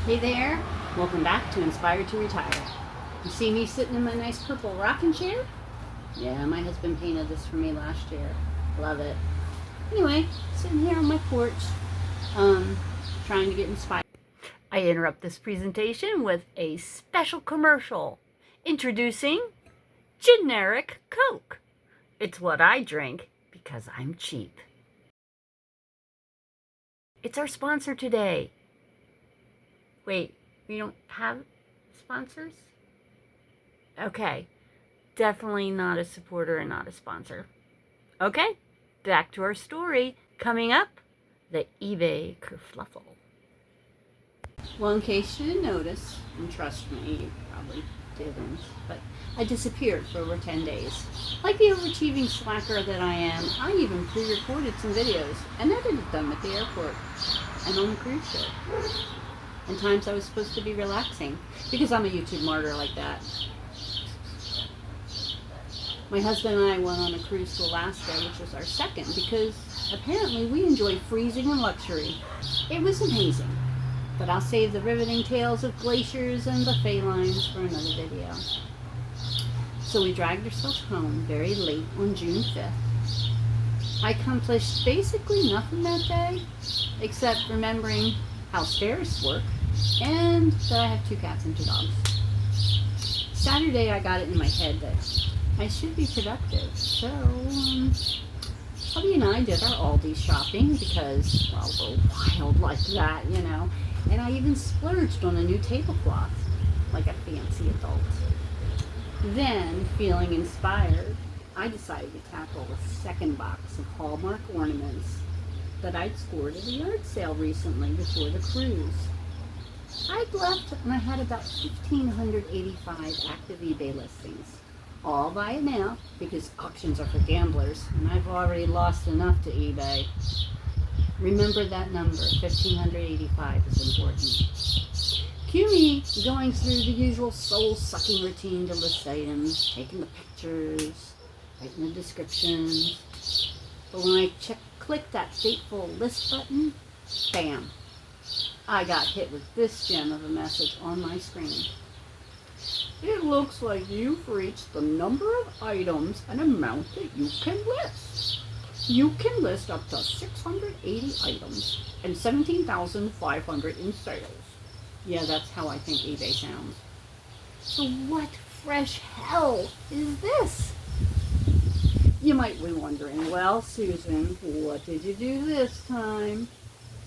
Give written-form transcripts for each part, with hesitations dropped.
Hey there, welcome back to Inspired to Retire. You see me sitting in my nice purple rocking chair? Yeah, my husband painted this for me last year. Love it. Anyway, sitting here on my porch, trying to get inspired. I interrupt this presentation with a special commercial introducing generic Coke. It's what I drink because I'm cheap. It's our sponsor today. Wait, we don't have sponsors? Okay, definitely not a supporter and not a sponsor. Okay, back to our story. Coming up, the eBay kerfluffle. Well, in case you didn't notice, and trust me, you probably didn't, but I disappeared for over 10 days. Like the overachieving slacker that I am, I even pre-recorded some videos and edited them at the airport and on the cruise ship. And times I was supposed to be relaxing, because I'm a YouTube martyr like that. My husband and I went on a cruise to Alaska, which was our second, because apparently we enjoy freezing and luxury. It was amazing, but I'll save the riveting tales of glaciers and buffet lines for another video. So we dragged ourselves home very late on June 5th. I accomplished basically nothing that day, except remembering how stairs work, and that I have 2 cats and 2 dogs. Saturday I got it in my head that I should be productive, so hubby and I did our Aldi shopping because, well, we're wild like that, you know, and I even splurged on a new tablecloth, like a fancy adult. Then, feeling inspired, I decided to tackle the second box of Hallmark ornaments that I'd scored at a yard sale recently before the cruise. I'd left and I had about 1,585 active eBay listings. All buy it now because auctions are for gamblers and I've already lost enough to eBay. Remember that number, 1,585 is important. Cue me going through the usual soul-sucking routine to list items, taking the pictures, writing the descriptions. But when I click that fateful list button, bam, I got hit with this gem of a message on my screen. It looks like you've reached the number of items and amount that you can list. You can list up to 680 items and 17,500 in sales. Yeah, that's how I think eBay sounds. So what fresh hell is this? You might be wondering, well, Susan, what did you do this time?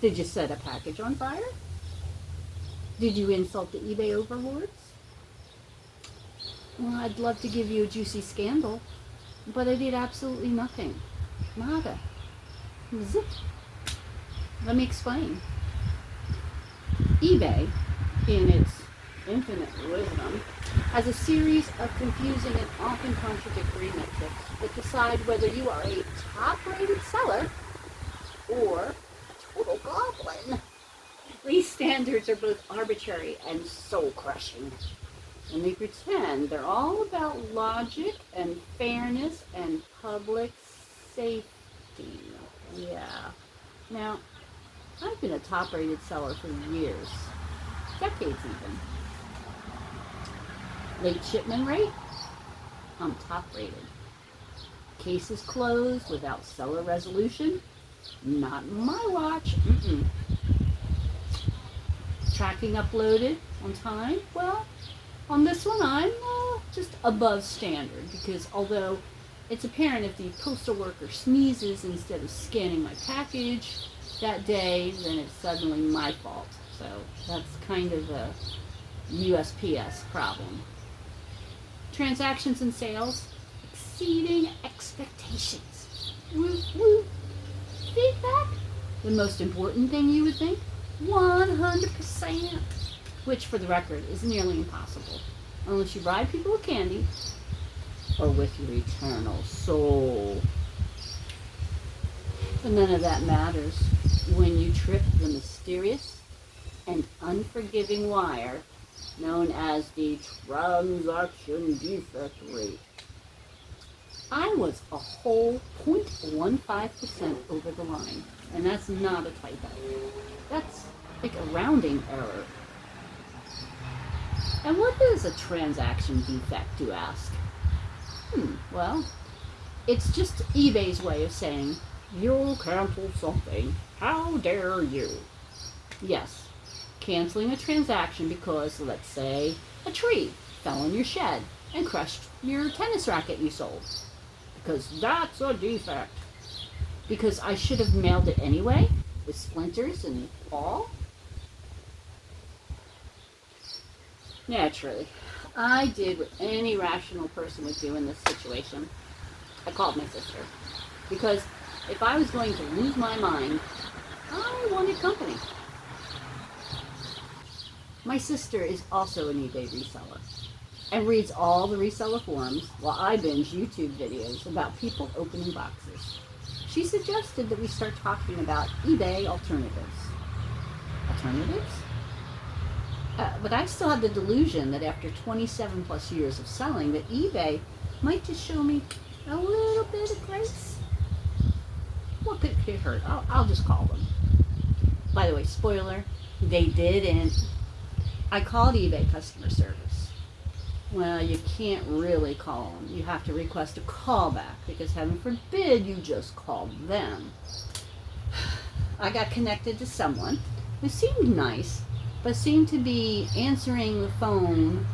Did you set a package on fire? Did you insult the eBay overlords? Well, I'd love to give you a juicy scandal, but I did absolutely nothing. Nada. Zip. Let me explain. eBay, in its infinite wisdom, has a series of confusing and often contradictory metrics that decide whether you are a top-rated seller or a total goblin. These standards are both arbitrary and soul-crushing. And they pretend they're all about logic and fairness and public safety. Yeah. Now, I've been a top-rated seller for years. Decades even. Late shipment rate? I'm top-rated. Cases closed without seller resolution? Not my watch. Tracking uploaded on time? Well, on this one I'm just above standard because although it's apparent if the postal worker sneezes instead of scanning my package that day, then it's suddenly my fault. So that's kind of a USPS problem. Transactions and sales exceeding expectations. Woo woo. Feedback? The most important thing you would think? 100%. Which, for the record, is nearly impossible. Unless you bribe people with candy or with your eternal soul. But none of that matters when you trip the mysterious and unforgiving wire known as the transaction defect rate. I was a whole 0.15% over the line, and that's not a typo. That's like a rounding error. And what is a transaction defect, you ask? Well, it's just eBay's way of saying, you canceled something. How dare you? Yes, canceling a transaction because, let's say, a tree fell on your shed and crushed your tennis racket you sold. Because that's a defect. Because I should have mailed it anyway, with splinters and all? Naturally, I did what any rational person would do in this situation. I called my sister. Because if I was going to lose my mind, I wanted company. My sister is also an eBay reseller and reads all the reseller forums while I binge YouTube videos about people opening boxes. She suggested that we start talking about eBay alternatives. Alternatives? But I still have the delusion that after 27 plus years of selling, that eBay might just show me a little bit of grace. What could it hurt? I'll just call them. By the way, spoiler, they didn't. I called eBay customer service. Well, you can't really call them. You have to request a callback because heaven forbid you just call them. I got connected to someone who seemed nice, but seemed to be answering the phone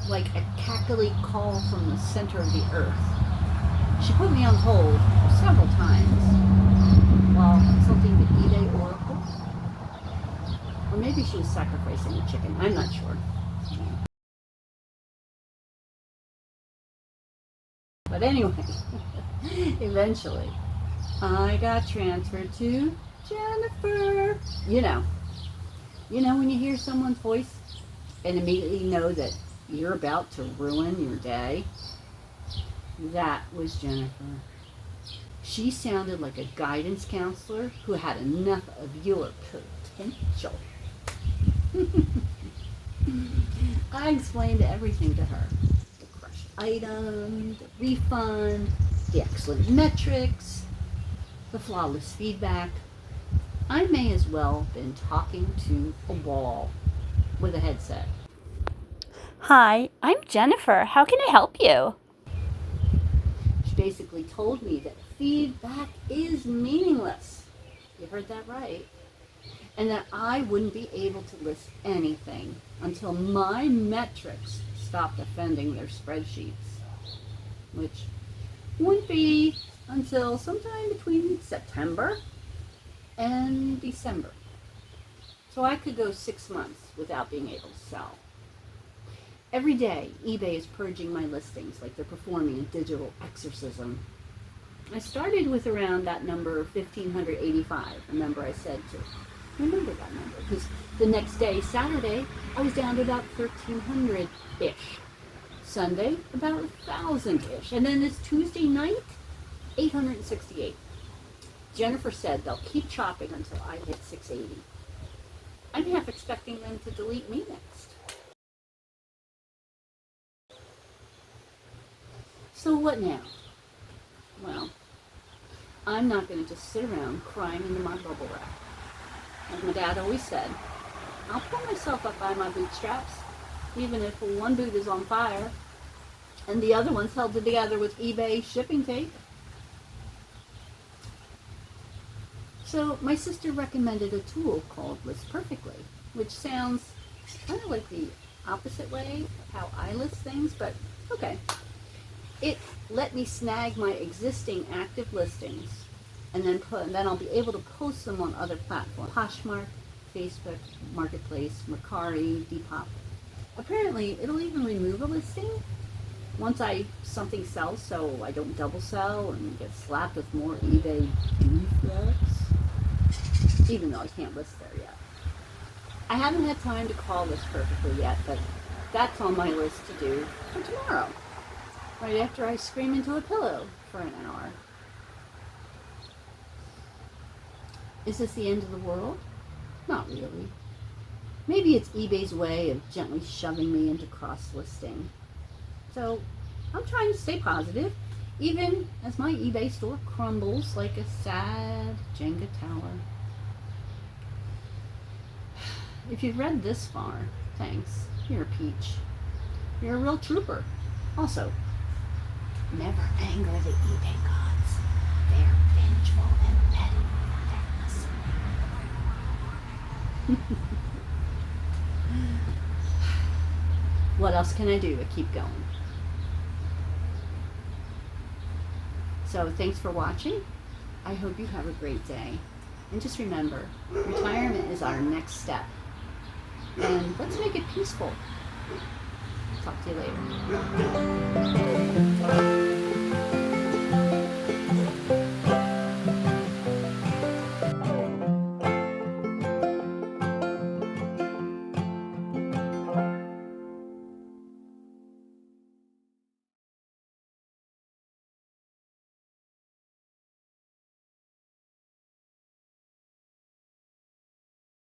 like a cackly call from the center of the earth. She put me on hold several times while consulting the eBay Oracle. Or maybe she was sacrificing a chicken. I'm not sure. But anyway, eventually, I got transferred to Jennifer. You know when you hear someone's voice and immediately know that you're about to ruin your day? That was Jennifer. She sounded like a guidance counselor who had enough of your potential. I explained everything to her. The crushed item, the refund, the excellent metrics, the flawless feedback. I may as well have been talking to a wall with a headset. Hi, I'm Jennifer. How can I help you? She basically told me that feedback is meaningless. You heard that right. And that I wouldn't be able to list anything until my metrics stopped offending their spreadsheets, which wouldn't be until sometime between September and December. So I could go 6 months without being able to sell. Every day, eBay is purging my listings like they're performing a digital exorcism. I started with around that number 1,585, a number I said to remember that number, because the next day, Saturday, I was down to about 1,300-ish. Sunday, about 1,000-ish. And then this Tuesday night, 868. Jennifer said they'll keep chopping until I hit 680. I'm half expecting them to delete me next. So what now? Well, I'm not going to just sit around crying into my bubble wrap. As my dad always said, I'll pull myself up by my bootstraps, even if one boot is on fire and the other one's held together with eBay shipping tape. So my sister recommended a tool called List Perfectly, which sounds kind of like the opposite way of how I list things, but okay. It let me snag my existing active listings and then I'll be able to post them on other platforms. Poshmark, Facebook, Marketplace, Mercari, Depop. Apparently, it'll even remove a listing once something sells, so I don't double sell and get slapped with more eBay defects, even though I can't list there yet. I haven't had time to call this perfectly yet, but that's on my list to do for tomorrow, right after I scream into a pillow for an hour. Is this the end of the world? Not really. Maybe it's eBay's way of gently shoving me into cross-listing. So I'm trying to stay positive, even as my eBay store crumbles like a sad Jenga tower. If you've read this far, thanks. You're a peach. You're a real trooper. Also, never anger the eBay gods. They're vengeful and petty. They're listening. What else can I do to keep going? So thanks for watching. I hope you have a great day. And just remember, retirement is our next step. And let's make it peaceful. Talk to you later.